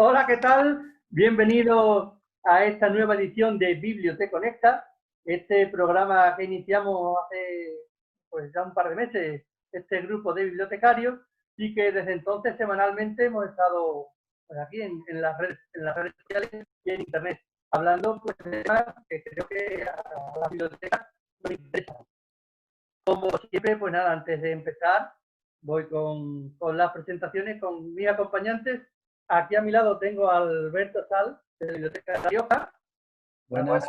Hola, ¿qué tal? Bienvenido a esta nueva edición de Biblioteconecta, este programa que iniciamos hace pues ya un par de meses, este grupo de bibliotecarios, y que desde entonces semanalmente hemos estado pues, aquí en las redes sociales y en internet, hablando pues, de temas que creo que a las bibliotecas nos interesan. Como siempre, pues nada, antes de empezar, voy con las presentaciones, con mis acompañantes. Aquí a mi lado tengo a Alberto Sal, de la Biblioteca de La Rioja. Buenas.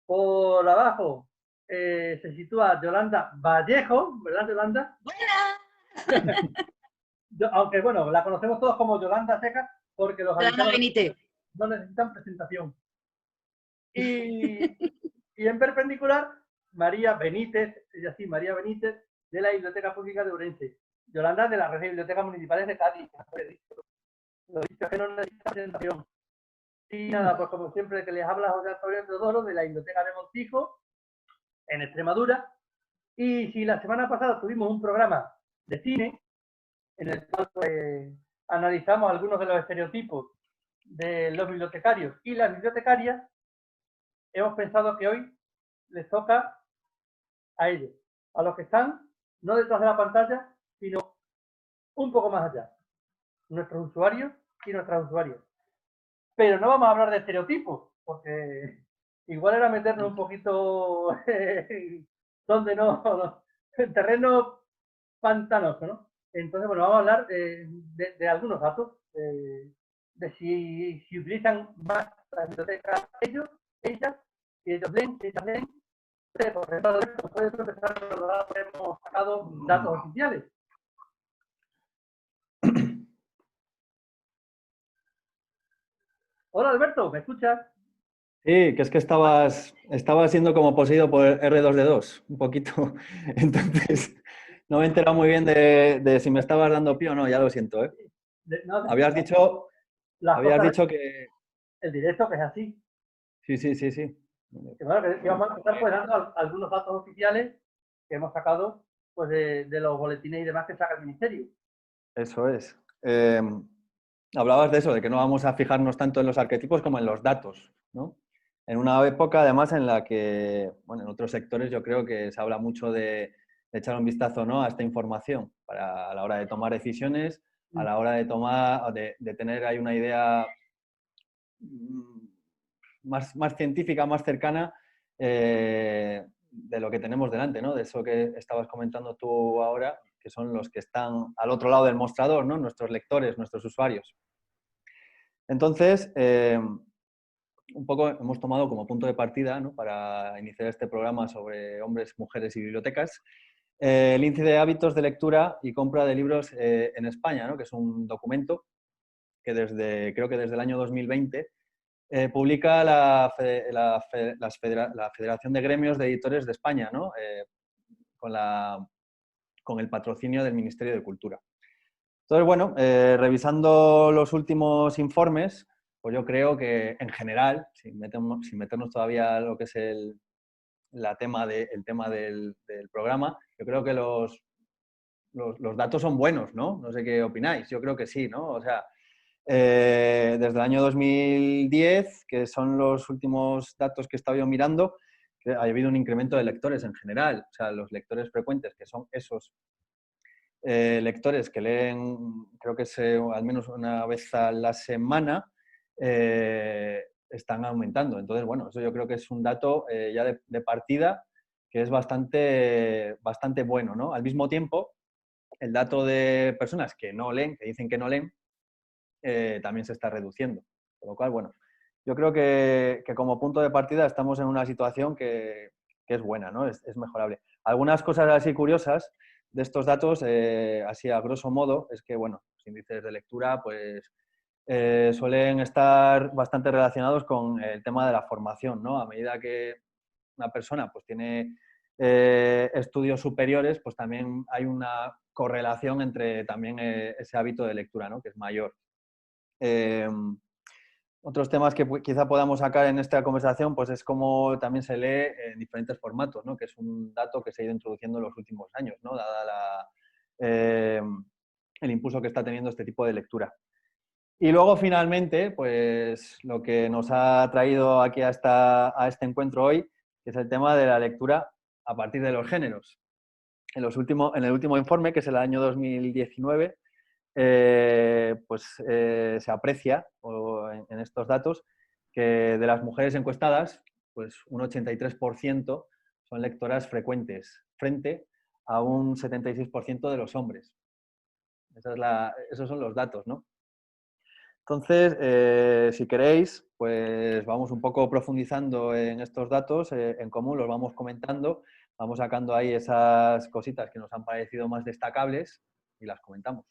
Por abajo se sitúa Yolanda Vallejo, ¿verdad, Yolanda? Buenas. Aunque, bueno, la conocemos todos como Yolanda Seca, porque los Yolanda habitados Benítez. no necesitan presentación. Y en perpendicular, María Benítez, ella sí, María Benítez, de la Biblioteca Pública de Ourense. Yolanda, de la Red de Bibliotecas Municipales de Cádiz. Lo dicho que no necesita presentación. Y nada, pues como siempre que les habla José Antonio Teodoro, de la Biblioteca de Montijo, en Extremadura. Y si la semana pasada tuvimos un programa de cine, en el cual pues, analizamos algunos de los estereotipos de los bibliotecarios y las bibliotecarias, hemos pensado que hoy les toca a ellos, a los que están no detrás de la pantalla, sino un poco más allá, nuestros usuarios y nuestras usuarias. Pero no vamos a hablar de estereotipos, porque igual era meternos un poquito donde no, en terreno pantanoso, ¿no? Entonces, bueno, vamos a hablar de algunos datos, de si utilizan más la biblioteca ellos, ellas, si ellos leen, si ellas leen. Por ejemplo, puedes empezar a los datos, hemos sacado datos oficiales. Hola, Alberto, ¿me escuchas? Sí, que es que estaba siendo como poseído por R2D2, un poquito. Entonces, no me he enterado muy bien de si me estabas dando pie o no, ya lo siento, ¿eh? No, Habías dicho que... el directo que es así. Sí. Que, bueno, que vamos a empezar pues dando algunos datos oficiales que hemos sacado pues de los boletines y demás que saca el Ministerio. Eso es. Hablabas de eso, de que no vamos a fijarnos tanto en los arquetipos como en los datos, ¿no? En una época, además, en la que, bueno, en otros sectores yo creo que se habla mucho de echar un vistazo, ¿no?, a esta información a la hora de tomar decisiones, a la hora de tener ahí una idea más científica, más cercana de lo que tenemos delante, ¿no? De eso que estabas comentando tú ahora, que son los que están al otro lado del mostrador, ¿no? Nuestros lectores, nuestros usuarios. Entonces, un poco hemos tomado como punto de partida, ¿no?, para iniciar este programa sobre hombres, mujeres y bibliotecas, el índice de hábitos de lectura y compra de libros en España, ¿no?, que es un documento que creo que desde el año 2020 publica la Federación de Gremios de Editores de España, ¿no?, con el patrocinio del Ministerio de Cultura. Entonces, bueno, revisando los últimos informes, pues yo creo que en general, sin meternos todavía a lo que es el tema del programa, yo creo que los datos son buenos, ¿no? No sé qué opináis, yo creo que sí, ¿no? O sea, desde el año 2010, que son los últimos datos que he estado yo mirando, que ha habido un incremento de lectores en general. O sea, los lectores frecuentes, que son esos lectores que leen, creo que es al menos una vez a la semana, están aumentando. Entonces, bueno, eso yo creo que es un dato ya de partida que es bastante bueno, ¿no? Al mismo tiempo, el dato de personas que no leen, que dicen que no leen, también se está reduciendo. Por lo cual, bueno, yo creo que como punto de partida estamos en una situación que es buena, ¿no? Es mejorable. Algunas cosas así curiosas de estos datos, así a grosso modo, es que, bueno, los índices de lectura, pues, suelen estar bastante relacionados con el tema de la formación, ¿no? A medida que una persona pues tiene estudios superiores, pues también hay una correlación entre también ese hábito de lectura, ¿no?, que es mayor. Otros temas que quizá podamos sacar en esta conversación, pues es cómo también se lee en diferentes formatos, ¿no?, que es un dato que se ha ido introduciendo en los últimos años, ¿no?, dada el impulso que está teniendo este tipo de lectura. Y luego, finalmente, pues lo que nos ha traído aquí a este encuentro hoy, que es el tema de la lectura a partir de los géneros. En el último informe, que es el año 2019, se aprecia en estos datos que de las mujeres encuestadas, pues un 83% son lectoras frecuentes, frente a un 76% de los hombres. Esos son los datos, ¿no? Entonces, si queréis, pues vamos un poco profundizando en estos datos en común, los vamos comentando, vamos sacando ahí esas cositas que nos han parecido más destacables y las comentamos.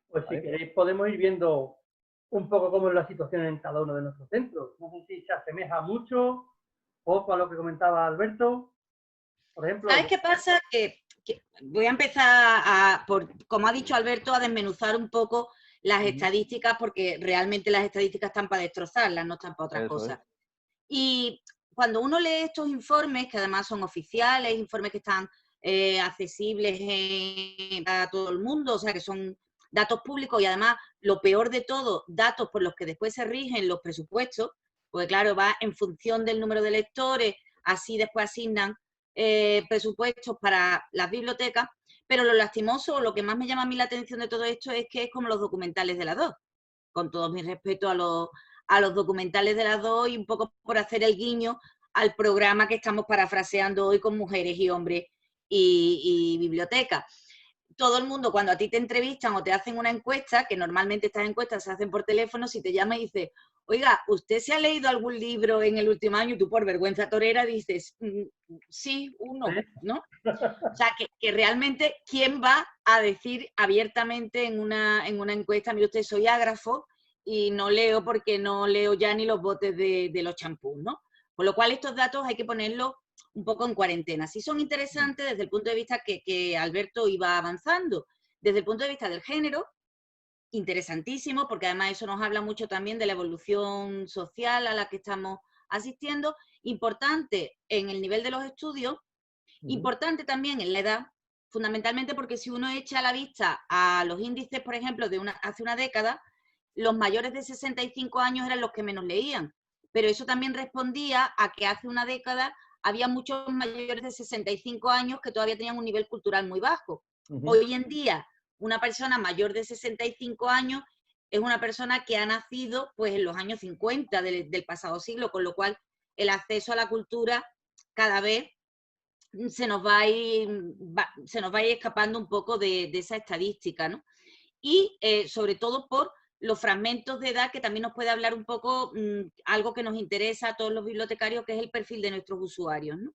Pues si ¿Vale? queréis podemos ir viendo un poco cómo es la situación en cada uno de nuestros centros. No sé si se asemeja mucho, poco a lo que comentaba Alberto. Por ejemplo, ¿Sabes qué pasa? Que voy a empezar como ha dicho Alberto, a desmenuzar un poco las estadísticas, porque realmente las estadísticas están para destrozarlas, no están para otras cosas. Y cuando uno lee estos informes, que además son oficiales, informes que están accesibles a todo el mundo, o sea, que son datos públicos y además, lo peor de todo, datos por los que después se rigen los presupuestos, porque claro, va en función del número de lectores, así después asignan presupuestos para las bibliotecas, pero lo lastimoso, lo que más me llama a mí la atención de todo esto es que es como los documentales de las dos, con todo mi respeto a los documentales de las dos y un poco por hacer el guiño al programa que estamos parafraseando hoy con Mujeres y Hombres y Biblioteca. Todo el mundo, cuando a ti te entrevistan o te hacen una encuesta, que normalmente estas encuestas se hacen por teléfono, si te llama y dice, oiga, ¿usted se ha leído algún libro en el último año? Y tú por vergüenza torera dices, sí, uno, ¿no? O sea, que realmente, ¿quién va a decir abiertamente en una encuesta, mire usted, soy ágrafo y no leo porque no leo ya ni los botes de los champús, ¿no? Con lo cual estos datos hay que ponerlos un poco en cuarentena. Sí son interesantes desde el punto de vista que Alberto iba avanzando. Desde el punto de vista del género, interesantísimo, porque además eso nos habla mucho también de la evolución social a la que estamos asistiendo. Importante en el nivel de los estudios, importante también en la edad, fundamentalmente porque si uno echa la vista a los índices, por ejemplo, hace una década, los mayores de 65 años eran los que menos leían, pero eso también respondía a que hace una década había muchos mayores de 65 años que todavía tenían un nivel cultural muy bajo. Hoy en día, una persona mayor de 65 años es una persona que ha nacido pues, en los años 50 del pasado siglo, con lo cual el acceso a la cultura cada vez se nos va a ir escapando un poco de esa estadística, ¿no? Y sobre todo por los fragmentos de edad, que también nos puede hablar un poco algo que nos interesa a todos los bibliotecarios, que es el perfil de nuestros usuarios, ¿no?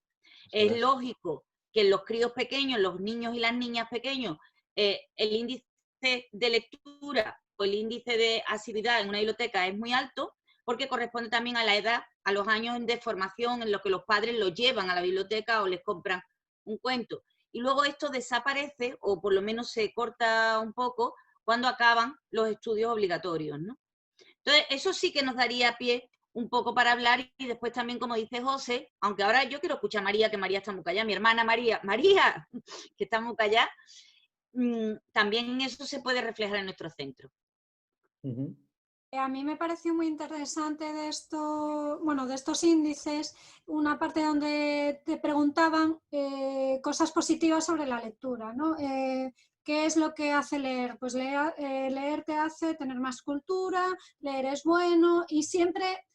Es lógico que en los críos pequeños, los niños y las niñas pequeños, el índice de lectura o el índice de asiduidad en una biblioteca es muy alto, porque corresponde también a la edad, a los años de formación en los que los padres los llevan a la biblioteca o les compran un cuento. Y luego esto desaparece, o por lo menos se corta un poco, cuando acaban los estudios obligatorios, ¿no? Entonces, eso sí que nos daría pie un poco para hablar, y después también, como dice José, aunque ahora yo quiero escuchar a María, que María está muy callada, mi hermana María, que está muy callada, también eso se puede reflejar en nuestro centro. A mí me pareció muy interesante de estos índices, una parte donde te preguntaban cosas positivas sobre la lectura, ¿no? ¿Qué es lo que hace leer? Pues leer te hace tener más cultura, leer es bueno, y siempre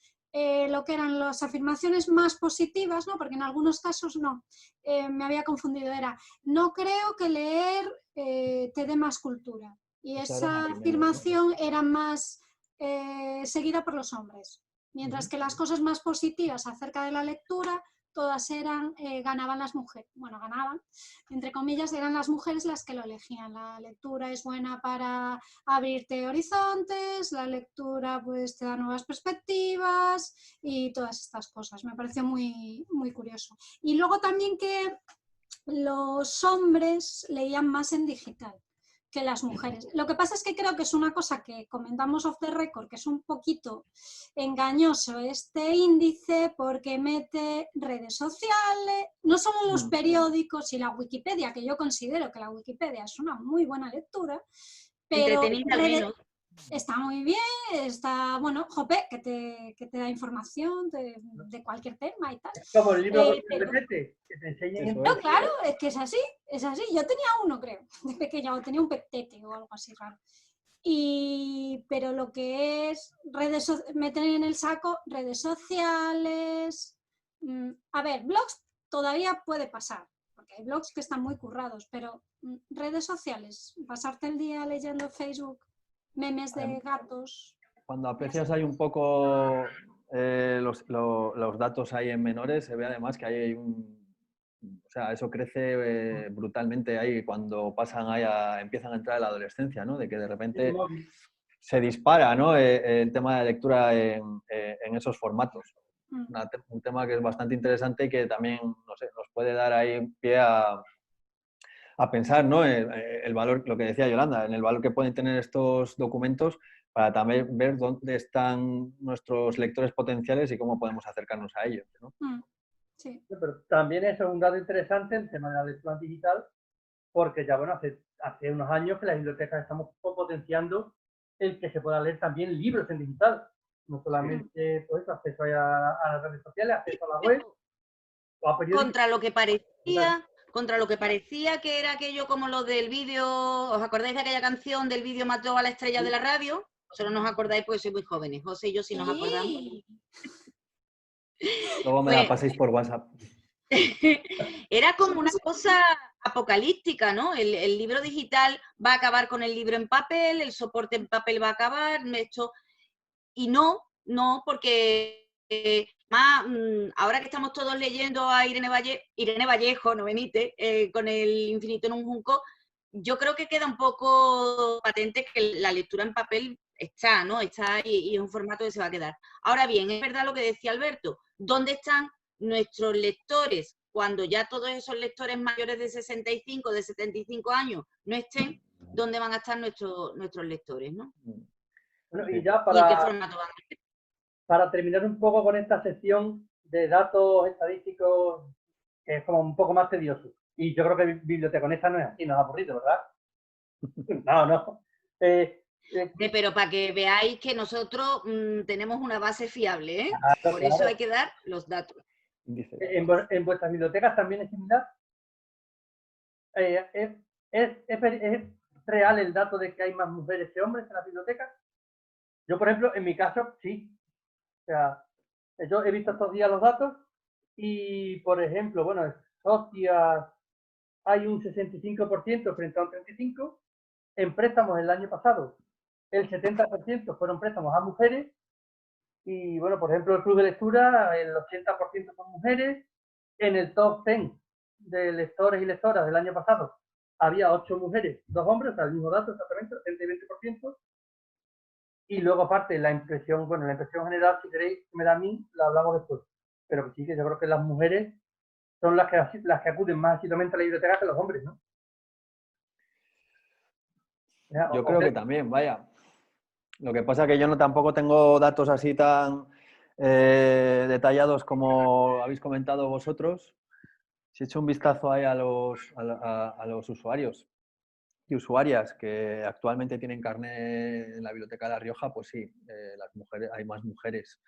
lo que eran las afirmaciones más positivas, ¿no? Porque en algunos casos no, me había confundido, era no creo que leer te dé más cultura, y esa afirmación era más seguida por los hombres, mientras que las cosas más positivas acerca de la lectura todas eran, ganaban las mujeres, bueno, ganaban, entre comillas, eran las mujeres las que lo elegían. La lectura es buena para abrirte horizontes, la lectura pues te da nuevas perspectivas y todas estas cosas. Me pareció muy, muy curioso. Y luego también que los hombres leían más en digital que las mujeres. Lo que pasa es que creo que es una cosa que comentamos off the record, que es un poquito engañoso este índice, porque mete redes sociales, no solo los periódicos y la Wikipedia, que yo considero que la Wikipedia es una muy buena lectura, pero está muy bien, está, bueno, jope, que te da información de cualquier tema y tal. Es como el libro Pero, que te enseñen en... Eso es. claro, es que es así, es así. Yo tenía uno, creo, de pequeña, o tenía un petete o algo así raro. Pero lo que es meter en el saco redes sociales, a ver, blogs todavía puede pasar, porque hay blogs que están muy currados, pero redes sociales, pasarte el día leyendo Facebook, memes de gatos. Cuando aprecias ahí un poco los datos ahí en menores, se ve además que hay o sea, eso crece brutalmente ahí cuando empiezan a entrar a la adolescencia, ¿no? De que de repente se dispara, ¿no? El tema de la lectura en esos formatos. Un tema que es bastante interesante y que también, no sé, nos puede dar ahí pie a pensar, ¿no? El valor, lo que decía Yolanda, en el valor que pueden tener estos documentos para también ver dónde están nuestros lectores potenciales y cómo podemos acercarnos a ellos, ¿no? Sí. Pero también eso es un dato interesante, el tema de la lectura digital, porque ya, bueno, hace unos años que las bibliotecas estamos potenciando el que se pueda leer también libros en digital. No solamente pues, acceso a las redes sociales, acceso a la web o a periódicos. Contra lo que parecía que era aquello como lo del vídeo, ¿os acordáis de aquella canción del vídeo mató a la estrella de la radio? Solo nos acordáis porque sois muy jóvenes, José y yo sí nos acordamos. Luego me la paséis por WhatsApp. Era como una cosa apocalíptica, ¿no? El libro digital va a acabar con el libro en papel, el soporte en papel va a acabar, y no, porque ahora que estamos todos leyendo a Irene Vallejo, no Benítez, con el infinito en un junco, yo creo que queda un poco patente que la lectura en papel está, ¿no? Está y es un formato que se va a quedar. Ahora bien, es verdad lo que decía Alberto, ¿dónde están nuestros lectores cuando ya todos esos lectores mayores de 65, de 75 años no estén? ¿Dónde van a estar nuestros lectores, no? Bueno, y ¿Y ya en qué formato van a estar? para terminar un poco con esta sección de datos estadísticos, que es como un poco más tedioso. Y yo creo que Biblioteconista no es así, no es aburrido, ¿verdad? No. Pero para que veáis que nosotros tenemos una base fiable, ¿eh? Claro, Por eso hay que dar los datos. ¿En vuestras bibliotecas también es similar? ¿Es real el dato de que hay más mujeres que hombres en las bibliotecas? Yo, por ejemplo, en mi caso, sí. O sea, yo he visto estos días los datos y, por ejemplo, bueno, en socias hay un 65% frente a un 35%. En préstamos el año pasado, el 70% fueron préstamos a mujeres. Y, bueno, por ejemplo, el club de lectura, el 80% son mujeres. En el top 10 de lectores y lectoras del año pasado, había 8 mujeres, 2 hombres, o sea, el mismo dato exactamente, 80 y 20%. Y luego, aparte, la impresión general, si queréis, que me da a mí, la hablamos después. Pero que sí, que yo creo que las mujeres son las que acuden más asiduamente a la biblioteca que los hombres, ¿no? Yo creo que también, vaya. Lo que pasa es que yo tampoco tengo datos así tan detallados como habéis comentado vosotros. Si echo un vistazo ahí a los usuarios y usuarias que actualmente tienen carné en la Biblioteca de La Rioja, pues sí, hay más mujeres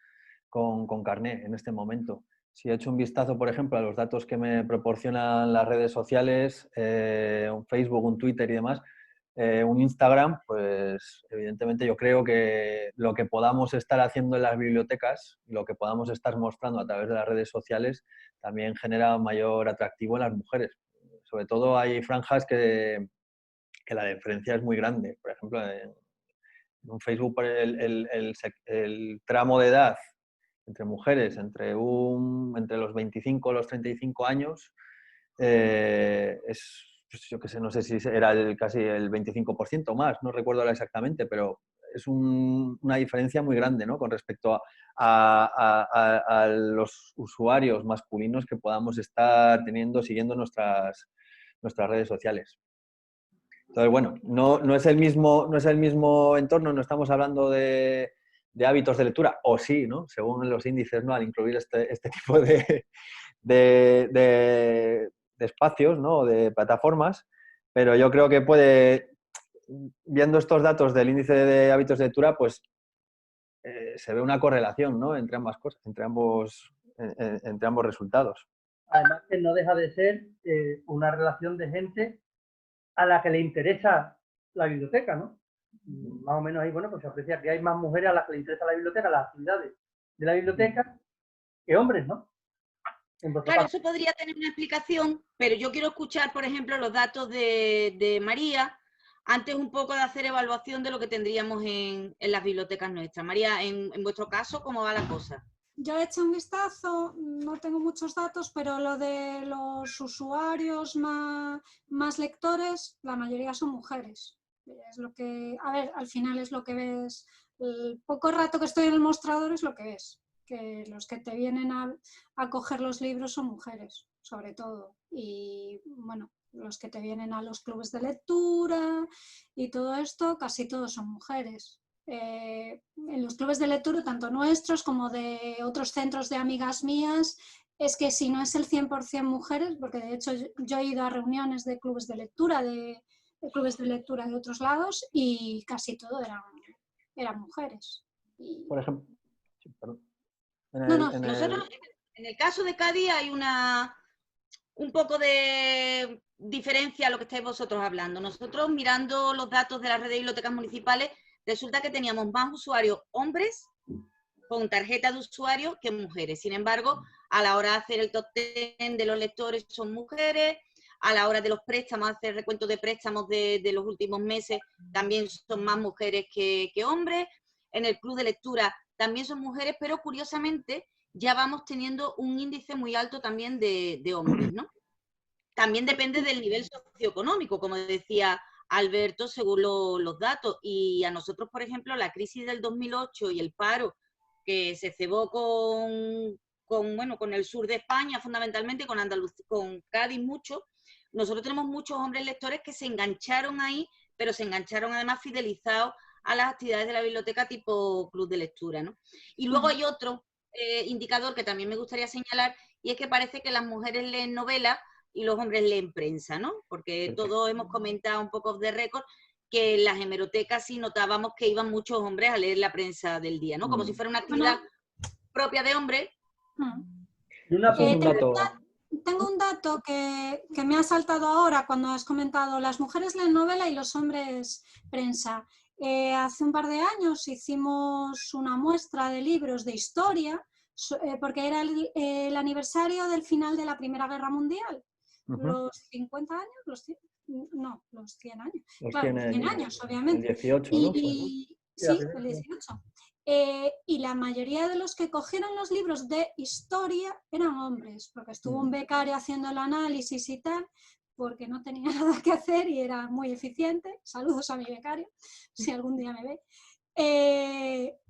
con carné en este momento. Si echo un vistazo, por ejemplo, a los datos que me proporcionan las redes sociales, un Facebook, un Twitter y demás, un Instagram, pues evidentemente yo creo que lo que podamos estar haciendo en las bibliotecas, lo que podamos estar mostrando a través de las redes sociales, también genera mayor atractivo en las mujeres. Sobre todo hay franjas que la diferencia es muy grande. Por ejemplo, en un Facebook el tramo de edad entre mujeres entre los 25 y los 35 años es, pues yo qué sé, no sé si era casi el 25% más, no recuerdo ahora exactamente, pero es una diferencia muy grande, ¿no? Con respecto a los usuarios masculinos que podamos estar siguiendo nuestras redes sociales. Entonces, bueno, no es el mismo entorno, no estamos hablando de hábitos de lectura, o sí, ¿no? Según los índices, ¿no? Al incluir este tipo de espacios, ¿no? De plataformas, pero yo creo que viendo estos datos del índice de hábitos de lectura, pues se ve una correlación, ¿no? Entre ambas cosas, entre ambos resultados. Además que no deja de ser una relación de gente a la que le interesa la biblioteca, ¿no? Más o menos ahí, bueno, pues se aprecia que hay más mujeres a las que le interesa la biblioteca, las actividades de la biblioteca, que hombres, ¿no? Claro, eso podría tener una explicación, pero yo quiero escuchar, por ejemplo, los datos de María, antes un poco de hacer evaluación de lo que tendríamos en las bibliotecas nuestras. María, en vuestro caso, ¿cómo va la cosa? Yo he hecho un vistazo, no tengo muchos datos, pero lo de los usuarios más lectores, la mayoría son mujeres. Es lo que, a ver, al final es lo que ves. El poco rato que estoy en el mostrador es lo que ves, que los que te vienen a coger los libros son mujeres, sobre todo. Y bueno, los que te vienen a los clubes de lectura y todo esto, casi todos son mujeres. En los clubes de lectura, tanto nuestros como de otros centros de amigas mías, es que si no es el 100% mujeres, porque de hecho yo he ido a reuniones de clubes de lectura de otros lados y casi todo eran mujeres. Por ejemplo, sí, perdón. Nosotros, en el caso de Cádiz hay un poco de diferencia a lo que estáis vosotros hablando. Nosotros, mirando los datos de la red de bibliotecas municipales, resulta que teníamos más usuarios hombres con tarjeta de usuario que mujeres. Sin embargo, a la hora de hacer el top 10 de los lectores son mujeres, a la hora de los préstamos, hacer recuento de préstamos de los últimos meses, también son más mujeres que hombres. En el club de lectura también son mujeres, pero curiosamente ya vamos teniendo un índice muy alto también de hombres, ¿no? También depende del nivel socioeconómico, como decía Alberto, según los datos. Y a nosotros, por ejemplo, la crisis del 2008 y el paro que se cebó con el sur de España, fundamentalmente, con Andalucía, con Cádiz mucho, nosotros tenemos muchos hombres lectores que se engancharon ahí, pero se engancharon además fidelizados a las actividades de la biblioteca tipo club de lectura, ¿no? Y luego hay otro indicador que también me gustaría señalar, y es que parece que las mujeres leen novelas y los hombres leen prensa, ¿no? Porque todos hemos comentado un poco de récord que en las hemerotecas sí notábamos que iban muchos hombres a leer la prensa del día, ¿no? Como si fuera una actividad propia de hombres. Tengo un dato que me ha saltado ahora cuando has comentado las mujeres leen novela y los hombres prensa. Hace un par de años hicimos una muestra de libros de historia porque era el aniversario del final de la Primera Guerra Mundial. Los 50 años, los 100 años. Claro, los 100 años, obviamente. El 18, ¿no? Sí, el 18. Y la mayoría de los que cogieron los libros de historia eran hombres, porque estuvo un becario haciendo el análisis y tal, porque no tenía nada que hacer y era muy eficiente. Saludos a mi becario, si algún día me ve.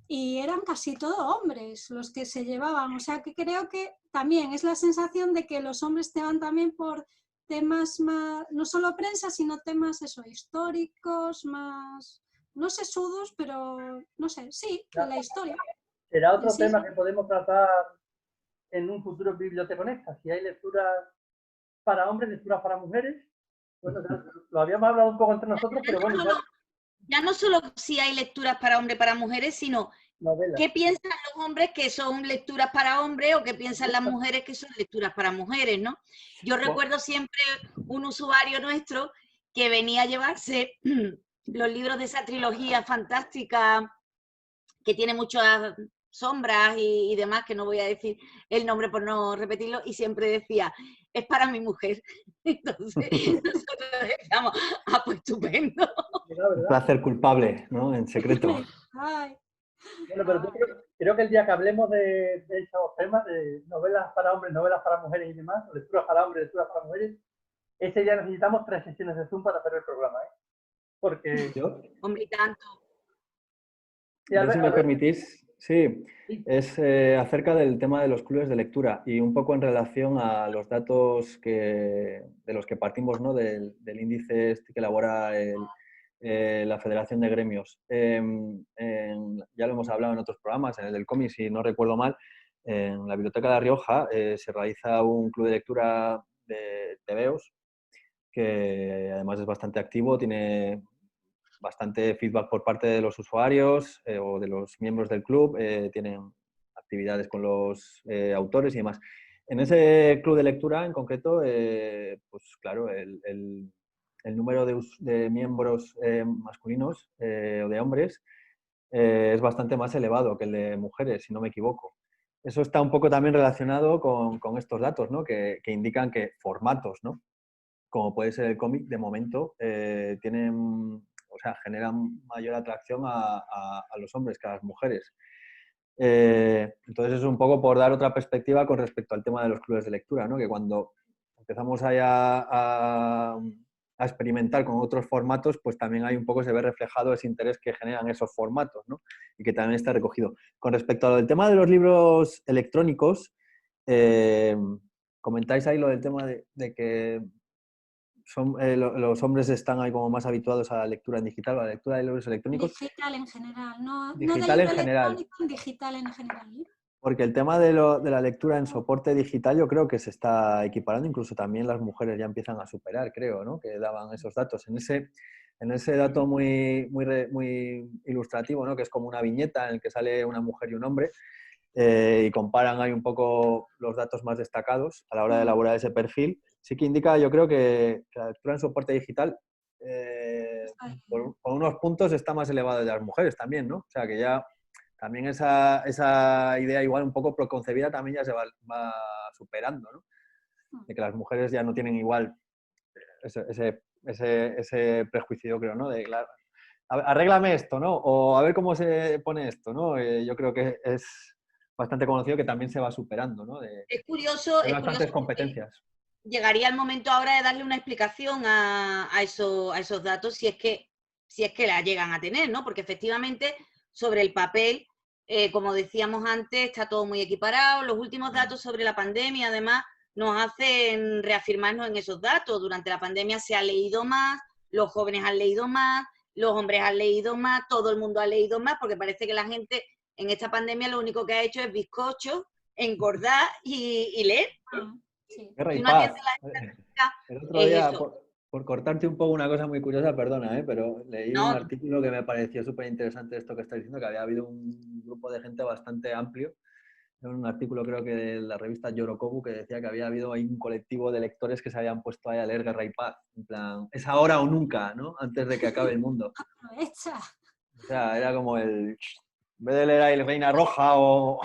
Y eran casi todos hombres los que se llevaban. O sea que creo que también es la sensación de que los hombres te van también por temas más, no solo prensa, sino temas históricos, más, no sesudos, pero no sé, sí, de la historia. Será otro tema que podemos tratar en un futuro Biblioteconecta, si hay lecturas para hombres, lecturas para mujeres. Bueno, lo habíamos hablado un poco entre nosotros, pero bueno. Ya no solo si hay lecturas para hombres, para mujeres, sino novelas. ¿Qué piensan los hombres que son lecturas para hombres o qué piensan las mujeres que son lecturas para mujeres, ¿no? Yo recuerdo siempre un usuario nuestro que venía a llevarse los libros de esa trilogía fantástica que tiene muchas sombras y demás, que no voy a decir el nombre por no repetirlo, y siempre decía, es para mi mujer. Entonces nosotros decíamos, pues estupendo. Un placer culpable, ¿no? En secreto. Ay. Bueno, pero yo creo que el día que hablemos de esos temas, de novelas para hombres, novelas para mujeres y demás, lecturas para hombres, lecturas para mujeres, ese día necesitamos 3 sesiones de Zoom para hacer el programa, ¿eh? Porque... Hombre, y tanto. Yo, si me permitís, sí, es acerca del tema de los clubes de lectura y un poco en relación a los datos de los que partimos, ¿no? Del índice este que elabora la Federación de Gremios. Ya lo hemos hablado en otros programas, en el del cómic, si no recuerdo mal, en la Biblioteca de La Rioja se realiza un club de lectura de tebeos, que además es bastante activo, tiene bastante feedback por parte de los usuarios o de los miembros del club, tienen actividades con los autores y demás. En ese club de lectura en concreto, pues claro, el número de miembros masculinos o de hombres es bastante más elevado que el de mujeres, si no me equivoco. Eso está un poco también relacionado con estos datos, ¿no? que indican que formatos, ¿no? Como puede ser el cómic, de momento generan mayor atracción a los hombres que a las mujeres. Entonces es un poco por dar otra perspectiva con respecto al tema de los clubes de lectura, ¿no? Que cuando empezamos a experimentar con otros formatos, pues también hay un poco, se ve reflejado ese interés que generan esos formatos, ¿no? Y que también está recogido. Con respecto al tema de los libros electrónicos, comentáis ahí lo del tema de que los hombres están ahí como más habituados a la lectura en digital o a la lectura de libros electrónicos. Digital en general, no Digital en general. Digital en general. Porque el tema de la lectura en soporte digital yo creo que se está equiparando, incluso también las mujeres ya empiezan a superar, creo, ¿no? Que daban esos datos. En ese dato muy ilustrativo, ¿no? Que es como una viñeta en el que sale una mujer y un hombre, y comparan ahí un poco los datos más destacados a la hora de elaborar ese perfil, sí que indica, yo creo que la lectura en soporte digital por unos puntos está más elevado de las mujeres también, ¿no? O sea que ya también esa idea igual un poco preconcebida también ya se va superando, ¿no? De que las mujeres ya no tienen igual ese prejuicio, yo creo, ¿no? De, claro, arréglame esto, ¿no? O a ver cómo se pone esto, ¿no? Yo creo que es bastante conocido que también se va superando, ¿no? Es curioso. Hay bastantes competencias. Llegaría el momento ahora de darle una explicación a esos datos si es que la llegan a tener, ¿no? Porque efectivamente sobre el papel, como decíamos antes, está todo muy equiparado. Los últimos datos sobre la pandemia, además, nos hacen reafirmarnos en esos datos. Durante la pandemia se ha leído más, los jóvenes han leído más, los hombres han leído más, todo el mundo ha leído más, porque parece que la gente en esta pandemia lo único que ha hecho es bizcocho, engordar y leer. Sí. Guerra y Si paz. El otro día, por cortarte un poco una cosa muy curiosa, perdona, pero leí un artículo que me pareció súper interesante esto que estás diciendo, que había habido un grupo de gente bastante amplio. Un artículo creo que de la revista Yorokobu que decía que había habido ahí un colectivo de lectores que se habían puesto ahí a leer Guerra y Paz. En plan, es ahora o nunca, ¿no? Antes de que acabe el mundo. Aprovecha. O sea, era como en vez de leer ahí Reina Roja o...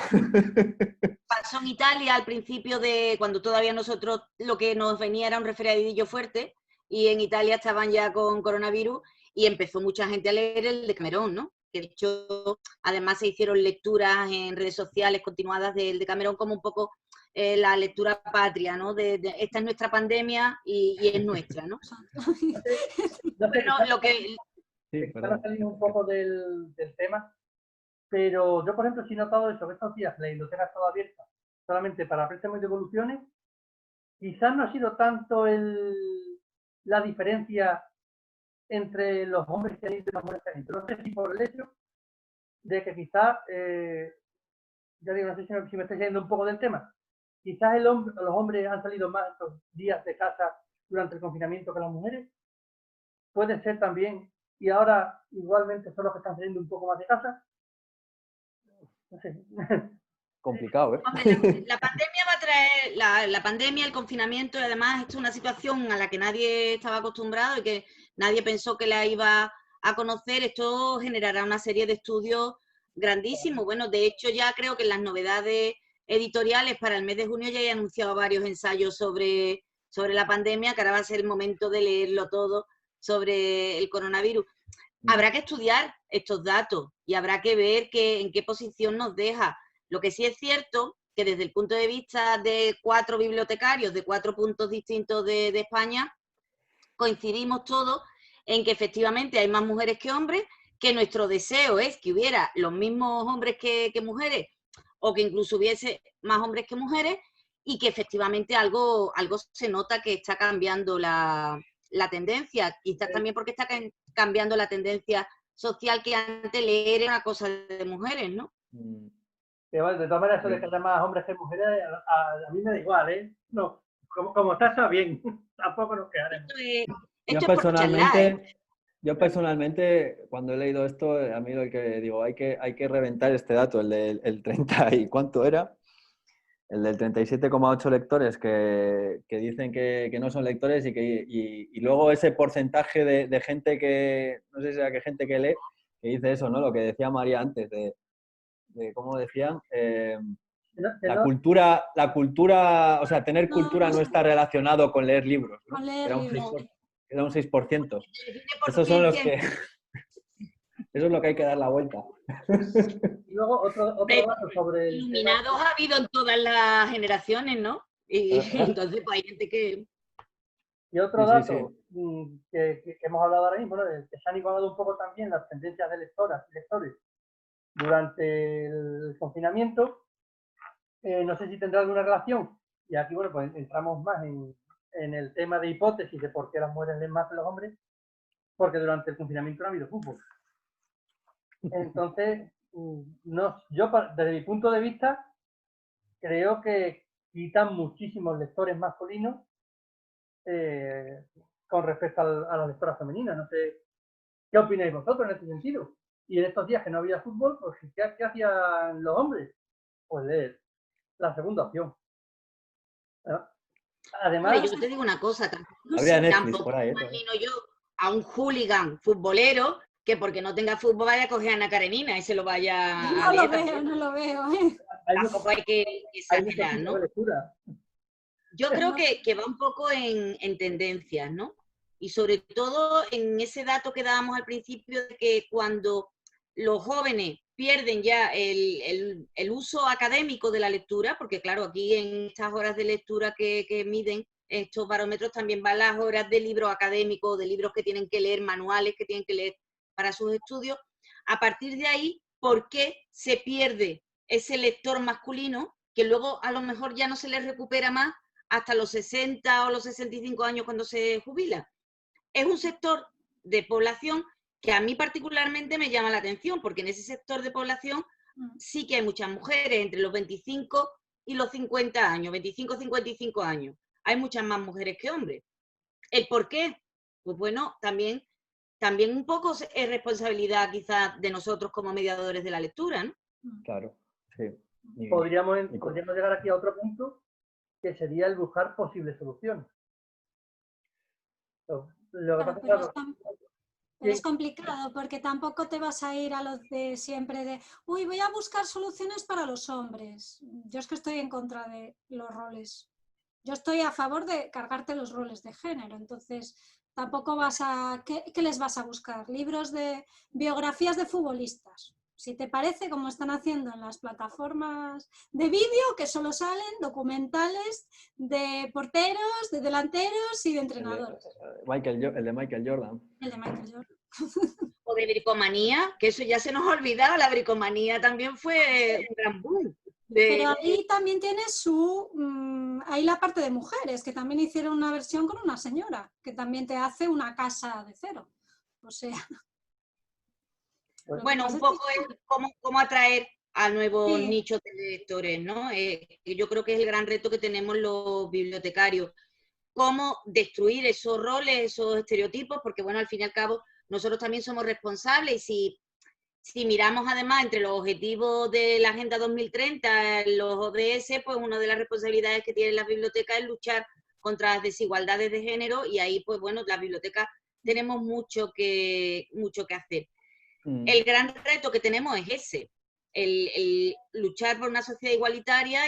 Pasó en Italia al principio de cuando todavía nosotros lo que nos venía era un resfriadillo fuerte y en Italia estaban ya con coronavirus y empezó mucha gente a leer el Decamerón, ¿no? Que de hecho además se hicieron lecturas en redes sociales continuadas del Decamerón como un poco la lectura patria, ¿no? Esta es nuestra pandemia y es nuestra, ¿no? Bueno, lo que... Sí, para salir un poco del tema, pero yo, por ejemplo, sí he notado eso, que estos días la biblioteca ha estado abierta solamente para préstamos y devoluciones. Quizás no ha sido tanto la diferencia entre los hombres que han ido y las mujeres que han ido. No sé si por el hecho de que quizás, ya digo, no sé si me estoy yendo un poco del tema, quizás los hombres han salido más estos días de casa durante el confinamiento que las mujeres. Puede ser también, y ahora igualmente son los que están saliendo un poco más de casa. No sé. Complicado, ¿eh? Hombre, la pandemia va a traer, la pandemia, el confinamiento, y además esto es una situación a la que nadie estaba acostumbrado y que nadie pensó que la iba a conocer. Esto generará una serie de estudios grandísimos. Bueno, de hecho ya creo que en las novedades editoriales para el mes de junio ya he anunciado varios ensayos sobre la pandemia, que ahora va a ser el momento de leerlo todo sobre el coronavirus. Habrá que estudiar estos datos y habrá que ver en qué posición nos deja. Lo que sí es cierto que desde el punto de vista de 4 bibliotecarios de 4 puntos distintos de España, coincidimos todos en que efectivamente hay más mujeres que hombres, que nuestro deseo es que hubiera los mismos hombres que mujeres o que incluso hubiese más hombres que mujeres y que efectivamente algo se nota que está cambiando la tendencia, quizás también porque está cambiando la tendencia social, que antes leer era una cosa de mujeres, ¿no? De todas maneras, eso de que haya más hombres que mujeres, a mí me da igual, ¿eh? No, como está bien, tampoco nos quedaremos. Esto es por charlar, ¿eh? Yo personalmente, cuando he leído esto, a mí lo que digo, hay que reventar este dato, el del 30 y ¿cuánto era? El del 37,8 lectores que dicen que no son lectores y luego ese porcentaje de gente que, no sé si era que gente que lee, que dice eso, ¿no? Lo que decía María antes, de ¿cómo decían? La cultura, o sea, tener cultura no está relacionado con leer libros, ¿no? Con leer libros. Era un 6%. Por Esos son los ciencia. que... Eso es lo que hay que dar la vuelta. Y luego otro dato sobre el Iluminados ha habido en todas las generaciones, ¿no? Y entonces pues hay gente que... Y otro Sí, dato que hemos hablado ahora mismo, ¿no? Que se han igualado un poco también las tendencias de lectoras y lectores durante el confinamiento. No sé si tendrá alguna relación, y aquí, bueno, pues entramos más en el tema de hipótesis de por qué las mujeres leen más que los hombres, porque durante el confinamiento no ha habido fútbol. Entonces, no, yo desde mi punto de vista, creo que quitan muchísimos lectores masculinos con respecto a las lectoras femeninas. No sé qué opináis vosotros en este sentido. Y en estos días que no había fútbol, pues ¿qué hacían los hombres? Pues leer. La segunda opción. ¿No? Además, yo te digo una cosa, Habría Netflix tampoco por ahí. imagino yo a un hooligan futbolero que porque no tenga fútbol vaya a coger a Ana Karenina y se lo vaya a leer. No lo veo. Tampoco hay que exagerar, ¿no? Yo creo que va un poco en tendencias, ¿no? Y sobre todo en ese dato que dábamos al principio de que cuando los jóvenes pierden ya el uso académico de la lectura, porque claro, aquí en estas horas de lectura que miden estos barómetros también van las horas de libros académicos, de libros que tienen que leer, manuales que tienen que leer para sus estudios. A partir de ahí, ¿por qué se pierde ese lector masculino que luego a lo mejor ya no se le recupera más hasta los 60 o los 65 años cuando se jubila? Es un sector de población que a mí particularmente me llama la atención, porque en ese sector de población sí que hay muchas mujeres entre los 25 y los 50 años, 25-55 años. Hay muchas más mujeres que hombres. ¿El por qué? Pues bueno, también un poco es responsabilidad quizás de nosotros como mediadores de la lectura, ¿no? Claro, sí. Podríamos llegar aquí a otro punto, que sería el buscar posibles soluciones. Lo que pasa, claro, pero es complicado porque tampoco te vas a ir a los de siempre de uy, voy a buscar soluciones para los hombres. Yo es que estoy en contra de los roles. Yo estoy a favor de cargarte los roles de género, entonces tampoco vas a... ¿Qué les vas a buscar? Libros de biografías de futbolistas. Si te parece, como están haciendo en las plataformas de vídeo, que solo salen documentales de porteros, de delanteros y de entrenadores. El de Michael Jordan. El de Michael Jordan. O de bricomanía, que eso ya se nos ha olvidado, la bricomanía también fue un gran boom. Pero ahí también tiene ahí la parte de mujeres, que también hicieron una versión con una señora, que también te hace una casa de cero. O sea... Bueno, un poco es cómo atraer a nuevos nichos de lectores, ¿no? Yo creo que es el gran reto que tenemos los bibliotecarios. Cómo destruir esos roles, esos estereotipos, porque bueno, al fin y al cabo, nosotros también somos responsables y si miramos además entre los objetivos de la Agenda 2030, los ODS, pues una de las responsabilidades que tienen las bibliotecas es luchar contra las desigualdades de género y ahí, pues bueno, las bibliotecas tenemos mucho que hacer. El gran reto que tenemos es ese, el luchar por una sociedad igualitaria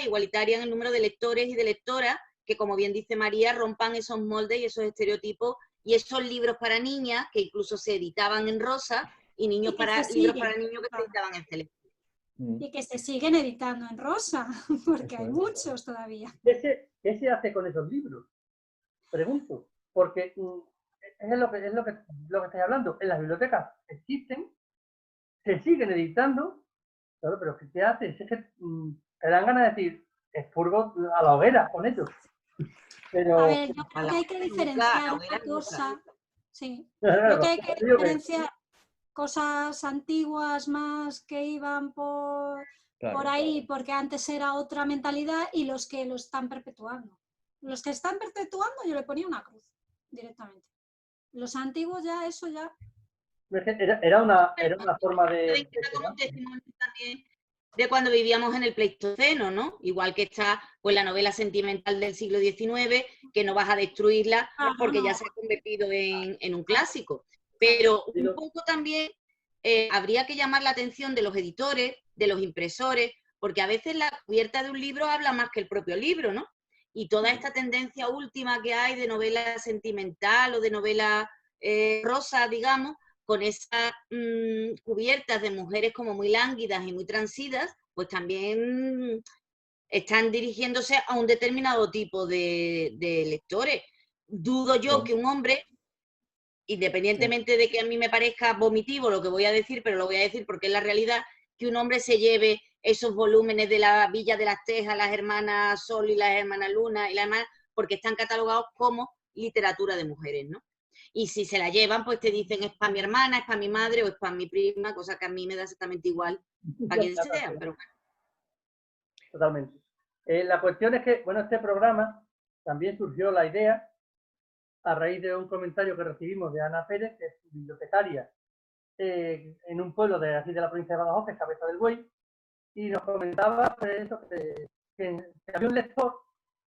en el número de lectores y de lectoras, que como bien dice María, rompan esos moldes y esos estereotipos y esos libros para niñas que incluso se editaban en rosa y libros para niños que se editaban en celeste. Y que se siguen editando en rosa, porque hay muchos todavía. ¿Qué se hace con esos libros? Pregunto, porque es lo que estáis hablando. En las bibliotecas existen, se siguen editando, claro, pero ¿qué te haces? Es que te dan ganas de decir, expurgo a la hoguera con ellos. Pero... A ver, yo creo que hay que diferenciar una cosa. Sí, creo que hay que diferenciar cosas antiguas más que iban por ahí, porque antes era otra mentalidad, y los que lo están perpetuando. Los que están perpetuando yo le ponía una cruz directamente. Los antiguos ya, eso ya... Era una forma de como un testimonio también de cuando vivíamos en el Pleistoceno, ¿no? Igual que está pues la novela sentimental del siglo XIX, que no vas a destruirla porque ya se ha convertido en un clásico. Pero un poco también habría que llamar la atención de los editores, de los impresores, porque a veces la cubierta de un libro habla más que el propio libro, ¿no? Y toda esta tendencia última que hay de novela sentimental o de novela rosa, digamos, con esas cubiertas de mujeres como muy lánguidas y muy transidas, pues también están dirigiéndose a un determinado tipo de lectores. Dudo yo que un hombre, independientemente de que a mí me parezca vomitivo lo que voy a decir, pero lo voy a decir porque es la realidad, que un hombre se lleve esos volúmenes de la Villa de las Tejas, las hermanas Sol y las hermanas Luna, y las hermanas, porque están catalogados como literatura de mujeres, ¿no? Y si se la llevan, pues te dicen es para mi hermana, es para mi madre o es para mi prima, cosa que a mí me da exactamente igual para quien sea, pero bueno. Totalmente. La cuestión es que, bueno, este programa también surgió la idea a raíz de un comentario que recibimos de Ana Pérez, que es bibliotecaria en un pueblo de aquí de la provincia de Badajoz, que es Cabeza del Buey, y nos comentaba pues, eso, que había un lector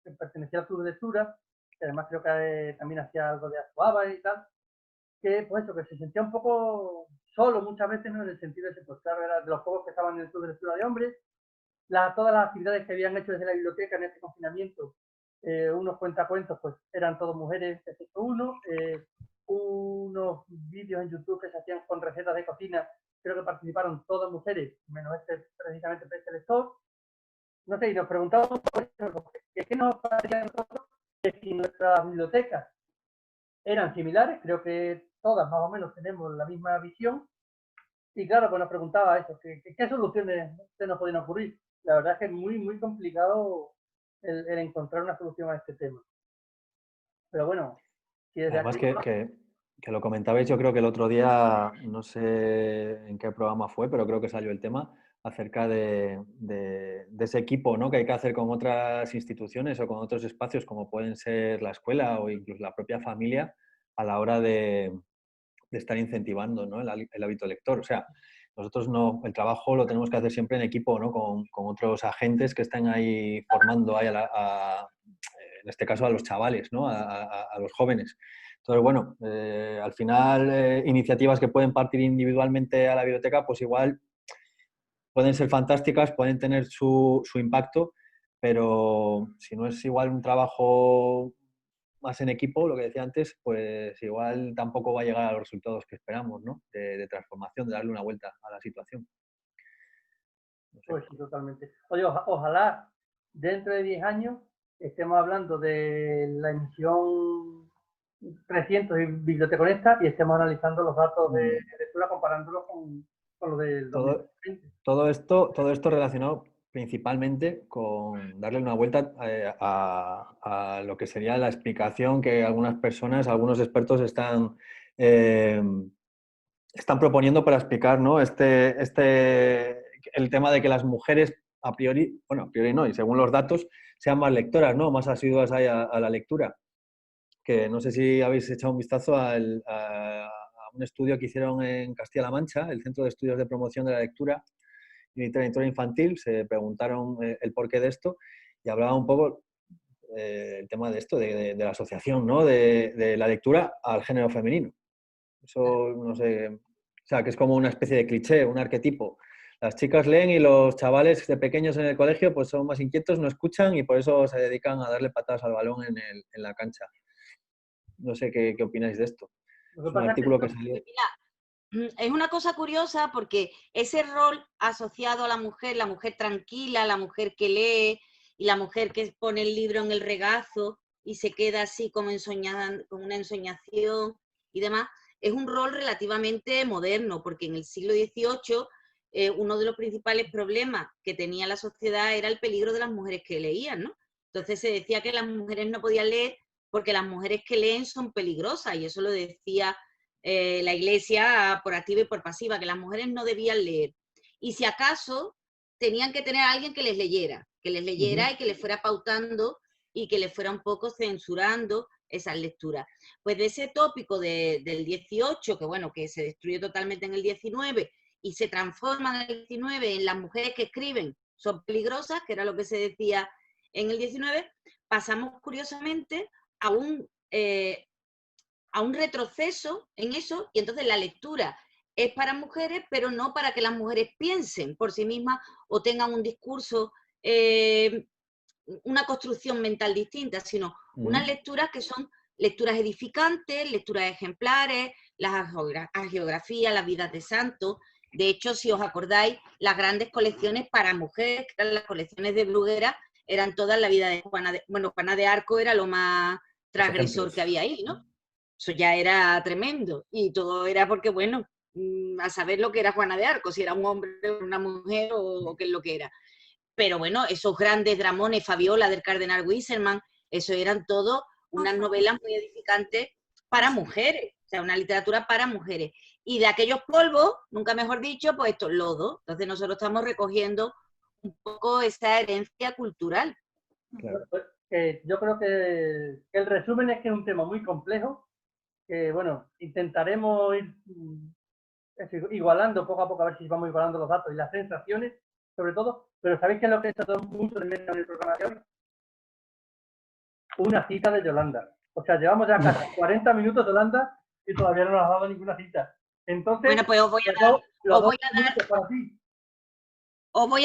que pertenecía al club de lectura, que además creo que también hacía algo de actuaba y tal, que pues eso, que se sentía un poco solo muchas veces, ¿no? En el sentido de que, pues claro, era de los pocos que estaban en el club de lectura de hombres, todas las actividades que habían hecho desde la biblioteca en este confinamiento, unos cuentacuentos, pues eran todos mujeres, excepto uno, unos vídeos en YouTube que se hacían con recetas de cocina, creo que participaron todas mujeres, menos precisamente este lector. No sé, y nos preguntábamos qué nos parecía a nosotros que si nuestras bibliotecas eran similares, creo que todas más o menos tenemos la misma visión, y claro, pues nos preguntaba eso, ¿qué soluciones se nos podían ocurrir? La verdad es que es muy, muy complicado el encontrar una solución a este tema. Pero bueno, si desde además aquí... que lo comentabais, yo creo que el otro día, no sé en qué programa fue, pero creo que salió el tema acerca de ese equipo, ¿no? Que hay que hacer con otras instituciones o con otros espacios como pueden ser la escuela o incluso la propia familia a la hora de estar incentivando, ¿no? el hábito lector. O sea, nosotros el trabajo lo tenemos que hacer siempre en equipo, ¿no? Con otros agentes que estén ahí formando ahí en este caso a los chavales, ¿no? A los jóvenes. Entonces, bueno, al final iniciativas que pueden partir individualmente a la biblioteca, pues igual pueden ser fantásticas, pueden tener su impacto, pero si no es igual un trabajo más en equipo, lo que decía antes, pues igual tampoco va a llegar a los resultados que esperamos, ¿no? De transformación, de darle una vuelta a la situación. No sé. Pues sí, totalmente. Oye, ojalá dentro de 10 años estemos hablando de la emisión 300 de Biblioteca Honesta y estemos analizando los datos de lectura comparándolos con lo del 2020. Todo esto relacionado principalmente con darle una vuelta a lo que sería la explicación que algunas personas, algunos expertos están proponiendo para explicar, ¿no? el tema de que las mujeres a priori no, y según los datos, sean más lectoras, ¿no? Más asiduas a la lectura. Que no sé si habéis echado un vistazo a un estudio que hicieron en Castilla-La Mancha, el Centro de Estudios de Promoción de la Lectura y Literatura Infantil. Se preguntaron el porqué de esto y hablaba un poco el tema de esto, de la asociación, ¿no? de la lectura al género femenino. Eso, no sé, o sea, que es como una especie de cliché, un arquetipo. Las chicas leen y los chavales de pequeños en el colegio pues son más inquietos, no escuchan y por eso se dedican a darle patadas al balón en la cancha. No sé qué opináis de esto. Es un artículo que salió. Es una cosa curiosa porque ese rol asociado a la mujer tranquila, la mujer que lee y la mujer que pone el libro en el regazo y se queda así como con una ensoñación y demás, es un rol relativamente moderno, porque en el siglo XVIII uno de los principales problemas que tenía la sociedad era el peligro de las mujeres que leían, ¿no? Entonces se decía que las mujeres no podían leer porque las mujeres que leen son peligrosas, y eso lo decía la Iglesia por activa y por pasiva, que las mujeres no debían leer. Y si acaso, tenían que tener a alguien que les leyera y que les fuera pautando y que les fuera un poco censurando esas lecturas. Pues de ese tópico del 18, que bueno, que se destruyó totalmente en el 19 y se transforma en el 19 en las mujeres que escriben son peligrosas, que era lo que se decía en el 19, pasamos curiosamente a un retroceso en eso, y entonces la lectura es para mujeres, pero no para que las mujeres piensen por sí mismas o tengan un discurso, una construcción mental distinta, sino unas lecturas que son lecturas edificantes, lecturas ejemplares, las hagiografías, las vidas de santos. De hecho, si os acordáis, las grandes colecciones para mujeres, que eran las colecciones de Bruguera, eran todas la vida de Juana de... Bueno, Juana de Arco era lo más transgresor que había ahí, ¿no? Eso ya era tremendo. Y todo era porque, bueno, a saber lo que era Juana de Arco, si era un hombre o una mujer o qué es lo que era. Pero bueno, esos grandes dramones, Fabiola del cardenal Wissermann, eso eran todo unas novelas muy edificantes para mujeres, o sea, una literatura para mujeres. Y de aquellos polvos, nunca mejor dicho, pues estos lodos. Entonces nosotros estamos recogiendo un poco esa herencia cultural. Claro. Pues, yo creo que el resumen es que es un tema muy complejo, que bueno, intentaremos ir igualando poco a poco, a ver si vamos igualando los datos y las sensaciones, sobre todo, pero ¿sabéis qué es lo que he hecho mucho de menos en el programa de hoy? Una cita de Yolanda. O sea, llevamos ya casi 40 minutos de Yolanda y todavía no nos ha dado ninguna cita. Entonces, bueno, pues os voy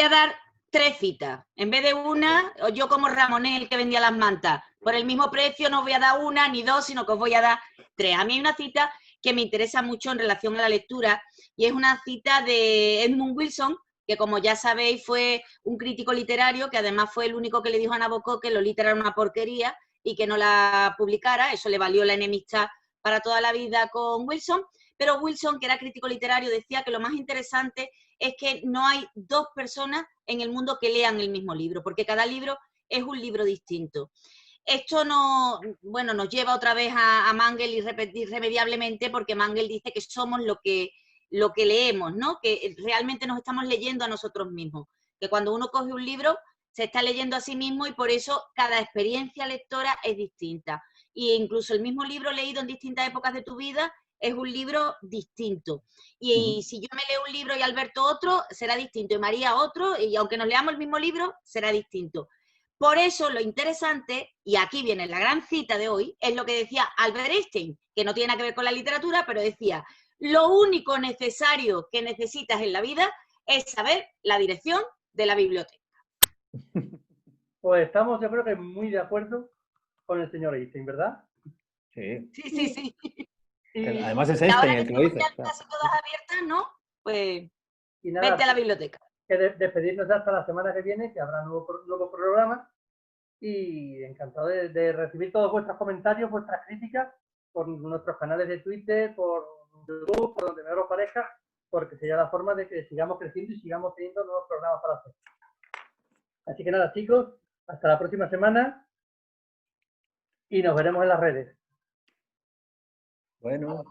a dar 3 citas. En vez de una, yo como Ramonel, que vendía las mantas, por el mismo precio no os voy a dar una ni 2, sino que os voy a dar 3. A mí hay una cita que me interesa mucho en relación a la lectura, y es una cita de Edmund Wilson, que como ya sabéis fue un crítico literario, que además fue el único que le dijo a Nabokov que Lolita era una porquería y que no la publicara. Eso le valió la enemistad para toda la vida con Wilson. Pero Wilson, que era crítico literario, decía que lo más interesante es que no hay 2 personas en el mundo que lean el mismo libro, porque cada libro es un libro distinto. Esto no, bueno, nos lleva otra vez a Mangel irremediablemente, porque Mangel dice que somos lo que leemos, ¿no? Que realmente nos estamos leyendo a nosotros mismos, que cuando uno coge un libro se está leyendo a sí mismo, y por eso cada experiencia lectora es distinta. E incluso el mismo libro leído en distintas épocas de tu vida es un libro distinto. Y si yo me leo un libro y Alberto otro, será distinto, y María otro, y aunque nos leamos el mismo libro, será distinto. Por eso lo interesante, y aquí viene la gran cita de hoy, es lo que decía Albert Einstein, que no tiene nada que ver con la literatura, pero decía: lo único necesario que necesitas en la vida es saber la dirección de la biblioteca. Pues estamos, yo creo que muy de acuerdo con el señor Einstein, ¿verdad? Sí. Sí. Y además es Einstein el que lo dice. Ya casi todas abiertas, ¿no? Pues y nada, vete a la biblioteca. Que despedirnos hasta la semana que viene, que habrá nuevo programa, y encantado de recibir todos vuestros comentarios, vuestras críticas, por nuestros canales de Twitter, por YouTube, por donde mejor os parezca, porque sería la forma de que sigamos creciendo y sigamos teniendo nuevos programas para hacer. Así que nada, chicos, hasta la próxima semana y nos veremos en las redes. Bueno.